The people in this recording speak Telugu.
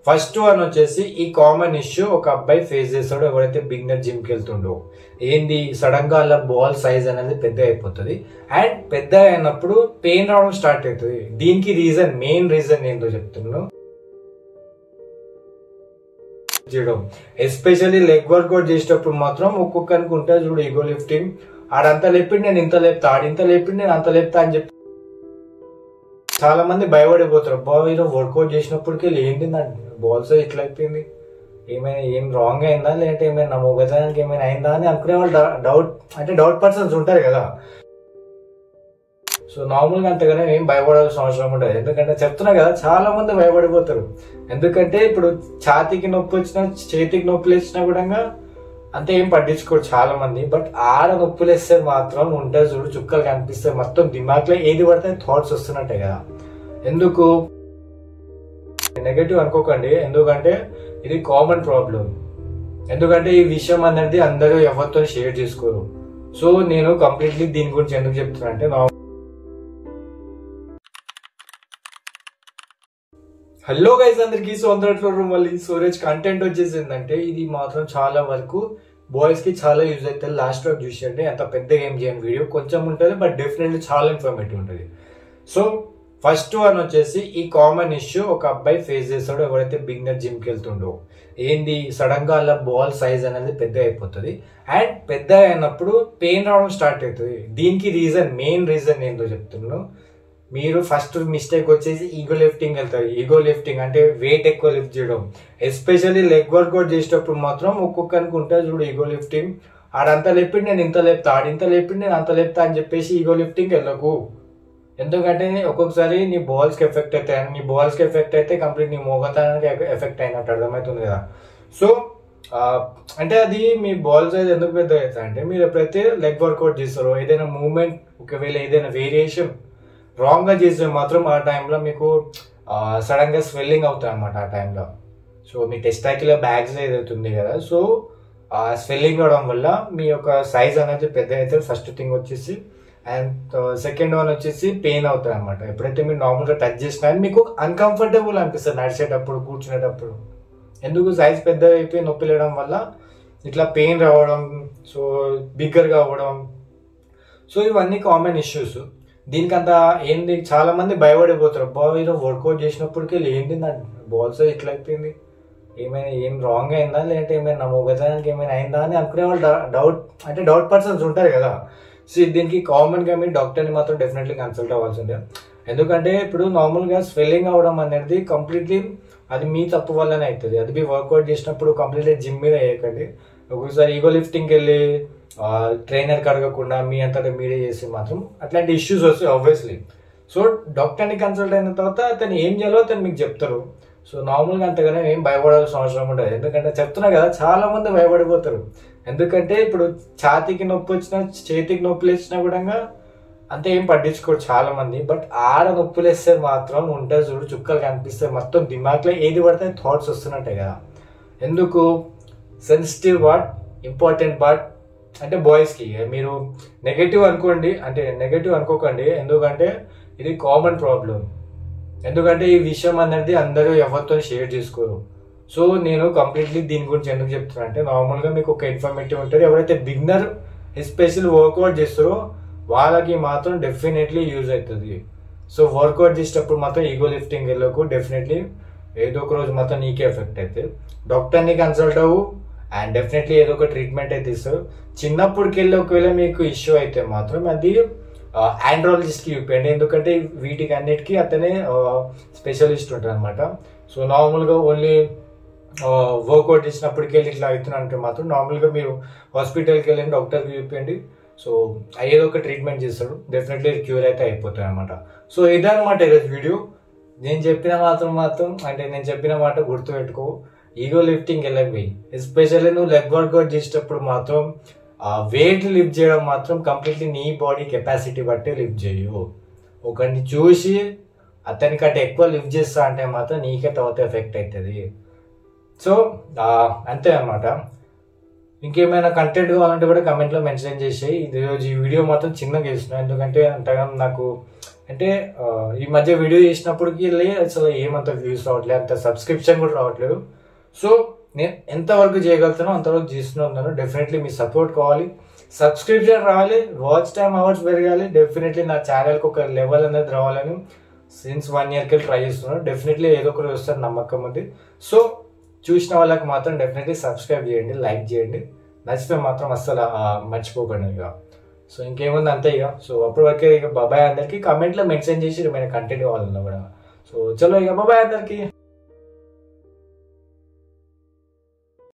ఫస్ట్ వన్ వచ్చేసి ఈ కామన్ ఇష్యూ ఒక అబ్బాయి ఫేస్ చేస్తాడు ఎవరైతే బిగినర్ జిమ్ కి వెళ్తుండో. ఏంది సడన్ గా అలా బాల్ సైజ్ అనేది పెద్ద అయిపోతుంది అండ్ పెద్ద అయినప్పుడు పెయిన్ రావడం స్టార్ట్ అవుతుంది. దీనికి మెయిన్ రీజన్ ఏంటో చెప్తున్నాను. చేయడం ఎస్పెషల్లీ లెగ్ వర్కౌట్ చేసేటప్పుడు మాత్రం ఒక్కొక్కరికి ఉంటుంది చూడు ఈగో లిఫ్టింగ్. ఆడంతా లేపిండి నేను ఇంత లేపుతా, ఆడింత లేపిండి నేను అంత లేపుతా అని చెప్పి చాలా మంది భయపడిపోతారు. అబ్బా ఈరోజు వర్కౌట్ చేసినప్పటికీ ఏంటి నా బాల్స్ ఇట్లా అయిపోయింది, ఏం రాంగ్ అయిందా లేదంటే ఏమైనా నా మొగదానికి ఏమైనా అయిందా అని అనుకునే వాళ్ళు డౌట్ పర్సన్స్ ఉంటారు కదా. సో నార్మల్గా అంతగానే ఏం భయపడాల్సిన అవసరం ఉండదు. ఎందుకంటే చెప్తున్నా కదా చాలా మంది భయపడిపోతారు. ఎందుకంటే ఇప్పుడు ఛాతీకి నొప్పి వచ్చినా చేతికి నొప్పులు వచ్చినా కూడా అంతే ఏం పట్టించుకోరు చాలా మంది. బట్ ఆడ నొప్పులు వేస్తే మాత్రం ఉంటుంది చూడు చుక్కలు కనిపిస్తే మొత్తం దిమాగ్లో ఏది పడితే థాట్స్ వస్తున్నట్టే కదా. ఎందుకు నెగటివ్ అనుకోకండి, ఎందుకంటే ఇది కామన్ ప్రాబ్లం. ఎందుకంటే ఈ విషయం అనేది అందరూ ఎవరితో షేర్ చేసుకోరు. సో నేను కంప్లీట్లీ దీని గురించి ఎందుకు చెప్తున్నా అంటే హలో గైస్ అందరికి. సో అందరిలో మళ్ళీ స్టోరేజ్ కంటెంట్ వచ్చేసి ఏంటంటే ఇది మాత్రం చాలా వరకు బాయ్స్ కి చాలా యూజ్ అవుతుంది. లాస్ట్ వరకు చూసి అంటే అంత పెద్ద ఏం చేయని వీడియో కొంచెం ఉంటుంది బట్ డెఫినెట్లీ చాలా ఇన్ఫర్మేటివ్ ఉంటుంది. సో ఫస్ట్ వన్ వచ్చేసి ఈ కామన్ ఇష్యూ ఒక అబ్బాయి ఫేస్ చేస్తాడు ఎవరైతే బిగినర్ జిమ్ కి వెళ్తుండో. ఏంది సడన్ గా అలా బాల్ సైజ్ అనేది పెద్ద అయిపోతుంది అండ్ పెద్ద అయినప్పుడు పెయిన్ రావడం స్టార్ట్ అవుతుంది. దీనికి మెయిన్ రీజన్ ఏంటో చెప్తున్నాను. మీరు ఫస్ట్ మిస్టేక్ వచ్చేసి ఈగో లిఫ్టింగ్ వెళ్తారు. ఈగో లిఫ్టింగ్ అంటే వెయిట్ ఎక్కువ లిఫ్ట్ చేయడం. ఎస్పెషల్లీ లెగ్ వర్కౌట్ చేసేటప్పుడు మాత్రం ఒక్కొక్కరికి ఉంటుంది చూడు ఈగో లిఫ్టింగ్. ఆడంతా లేపిండి నేను ఇంత లేపుతా, ఆడింత లేపిండి నేను అంత లేపుతా అని చెప్పేసి ఈగో లిఫ్టింగ్ వెళ్ళకు. ఎందుకంటే ఒక్కొక్కసారి నీ బాల్స్కి ఎఫెక్ట్ అవుతాయి. నీ బాల్స్కి ఎఫెక్ట్ అయితే కంప్లీట్ నీ మోగతానికి ఎఫెక్ట్ అయినట్టు అర్థమవుతుంది కదా. సో అంటే అది మీ బాల్ సైజ్ ఎందుకు పెద్ద అవుతుంది అంటే మీరు ఎప్పుడైతే లెగ్ వర్కౌట్ చేస్తారో ఏదైనా మూవ్మెంట్ ఒకవేళ ఏదైనా వేరియేషన్ రాంగ్ గా చేస్తే మాత్రం ఆ టైంలో మీకు సడన్ గా స్వెల్లింగ్ అవుతాయి అన్నమాట ఆ టైంలో. సో మీ టెస్టాక్యులర్ బ్యాగ్స్ ఏదైతుంది కదా, సో స్వెల్లింగ్ అవడం వల్ల మీ యొక్క సైజ్ అనేది పెద్ద అవుతుంది ఫస్ట్ థింగ్ వచ్చేసి. అండ్ సెకండ్ వన్ వచ్చేసి పెయిన్ అవుతుంది అనమాట. ఎప్పుడైతే మీరు నార్మల్గా టచ్ చేసినా మీకు అన్కంఫర్టబుల్ అనిపిస్తుంది నడిచేటప్పుడు కూర్చునేటప్పుడు. ఎందుకు సైజ్ పెద్ద అయిపోయి నొప్పి లేవడం వల్ల ఇట్లా పెయిన్ రావడం, సో బిగ్గర్గా అవ్వడం. సో ఇవన్నీ కామన్ ఇష్యూస్. దీనికంతా ఏంది చాలా మంది భయపడిపోతారు. అబ్బా ఈరోజు వర్కౌట్ చేసినప్పటికీ ఏంటి నా బాల్స్ ఇట్లా అయిపోయింది, ఏం రాంగ్ అయిందా లేదంటే ఏమైనా నా మొగదానికి ఏమైనా అయిందా అని అనుకునే వాళ్ళు డౌట్ పర్సన్స్ ఉంటారు కదా. సో దీనికి కామన్ గా మీరు డాక్టర్ని మాత్రం డెఫినెట్లీ కన్సల్ట్ అవ్వాల్సిందే. ఎందుకంటే ఇప్పుడు నార్మల్గా స్వెల్లింగ్ అవ్వడం అనేది కంప్లీట్లీ అది మీ తప్పు వల్లనే అవుతుంది. అది మీ వర్కౌట్ చేసినప్పుడు కంప్లీట్లీ జిమ్ మీద వేయకండి. ఒక్కొక్కసారి ఈగో లిఫ్టింగ్కి వెళ్ళి ట్రైనర్ కడగకుండా మీ అంతటా మీరే చేసి మాత్రం అట్లాంటి ఇష్యూస్ వస్తాయి ఆబ్వియస్లీ. సో డాక్టర్ని కన్సల్ట్ అయిన తర్వాత అతను ఏం చేయాలో అతను మీకు చెప్తారు. సో నార్మల్గా అంతగానే ఏం భయపడాల్సిన అవసరం ఉండదు. ఎందుకంటే చెప్తున్నా కదా చాలా మంది భయపడిపోతారు. ఎందుకంటే ఇప్పుడు ఛాతీకి నొప్పి వచ్చినా చేతికి నొప్పులు వచ్చినా కూడా అంతే ఏం పట్టించుకోరు చాలా మంది. బట్ ఆడ నొప్పులు వేస్తే మాత్రం ఉంటుంది చూడు చుక్కలు కనిపిస్తే మొత్తం దిమాగ్లో ఏది పడితే థాట్స్ వస్తున్నట్టే కదా. ఎందుకు సెన్సిటివ్ పార్ట్ ఇంపార్టెంట్ పార్ట్ అంటే బాయ్స్కి మీరు నెగటివ్ అనుకోకండి. ఎందుకంటే ఇది కామన్ ప్రాబ్లం. ఎందుకంటే ఈ విషయం అనేది అందరూ ఎవరితో షేర్ చేసుకోరు. సో నేను కంప్లీట్లీ దీని గురించి ఎందుకు చెప్తున్నా అంటే నార్మల్గా మీకు ఒక ఇన్ఫర్మేటివ్ ఉంటుంది. ఎవరైతే బిగినర్ ఎస్పెషల్ వర్కౌట్ చేస్తారో వాళ్ళకి మాత్రం డెఫినెట్లీ యూజ్ అవుతుంది. సో వర్కౌట్ చేసేటప్పుడు మాత్రం ఈగో లిఫ్టింగ్ వెళ్ళకు. డెఫినెట్లీ ఏదో ఒక రోజు మాత్రం నీకే ఎఫెక్ట్ అవుతుంది. డాక్టర్ని కన్సల్ట్ అవ్వు అండ్ డెఫినెట్లీ ఏదో ఒక ట్రీట్మెంట్ అయితే ఇస్తారు. చిన్నప్పటికి వెళ్ళి ఒకవేళ మీకు ఇష్యూ అయితే మాత్రం అది ఆండ్రాలజిస్ట్కి చూపించండి. ఎందుకంటే వీటికి అన్నిటికీ అతనే స్పెషలిస్ట్ ఉంటారు అనమాట. సో నార్మల్గా ఓన్లీ వర్కౌట్ చేసినప్పటికి వెళ్ళి ఇట్లా అవుతున్నంటే మాత్రం నార్మల్గా మీరు హాస్పిటల్కి వెళ్ళండి, డాక్టర్కి చూపించండి. సో ఏదో ఒక ట్రీట్మెంట్ చేస్తాడు, డెఫినెట్లీ క్యూర్ అయితే అయిపోతాయి అనమాట. సో ఇదనమాట ఈరోజు వీడియో. నేను చెప్పిన మాట గుర్తుపెట్టుకో. ఈగో లిఫ్టింగ్ వెళ్ళకపోయి ఎస్పెషల్లీ నువ్వు లెగ్ వర్కౌట్ చేసేటప్పుడు మాత్రం వెయిట్ లిఫ్ట్ చేయడం మాత్రం కంప్లీట్లీ నీ బాడీ కెపాసిటీ బట్టి లిఫ్ట్ చేయు. ఒకరిని చూసి అతనికంటే ఎక్కువ లిఫ్ట్ చేస్తా అంటే మాత్రం నీకే తర్వాత ఎఫెక్ట్ అవుతుంది. సో అంతే అనమాట. ఇంకేమైనా కంటెంట్ కావాలంటే కూడా కమెంట్లో మెన్షన్ చేసి ఈరోజు ఈ వీడియో మాత్రం చిన్నగా చేస్తున్నాను. ఎందుకంటే అంతగా నాకు అంటే ఈ మధ్య వీడియో చేసినప్పటికి అసలు ఏమంత వ్యూస్ రావట్లేదు, అంత సబ్స్క్రిప్షన్ కూడా రావట్లేదు. సో నేను ఎంతవరకు చేయగలుగుతానో అంతవరకు చేస్తూనే ఉన్నాను. డెఫినెట్లీ మీ సపోర్ట్ కావాలి, సబ్స్క్రిప్షన్ రావాలి, వాచ్ టైమ్ అవర్స్ పెరగాలి. డెఫినెట్లీ నా ఛానల్కి ఒక లెవెల్ అనేది రావాలని సిన్స్ 1 yearకి ట్రై చేస్తున్నాను. డెఫినెట్లీ ఏదో ఒకటి వస్తారు, నమ్మకం ఉంది. సో చూసిన వాళ్ళకి మాత్రం డెఫినెట్లీ సబ్స్క్రైబ్ చేయండి, లైక్ చేయండి, నచ్చితే మాత్రం అస్సలు మర్చిపోకండి ఇక. సో ఇంకేముంది అంతే ఇక. సో అప్పటి వరకే ఇక బాబాయ్ అందరికి. కమెంట్లో మెన్షన్ చేసి ఏమైనా కంటెంట్ కావాలన్నా కూడా. సో చలో ఇక బాబాయ్ అందరికి.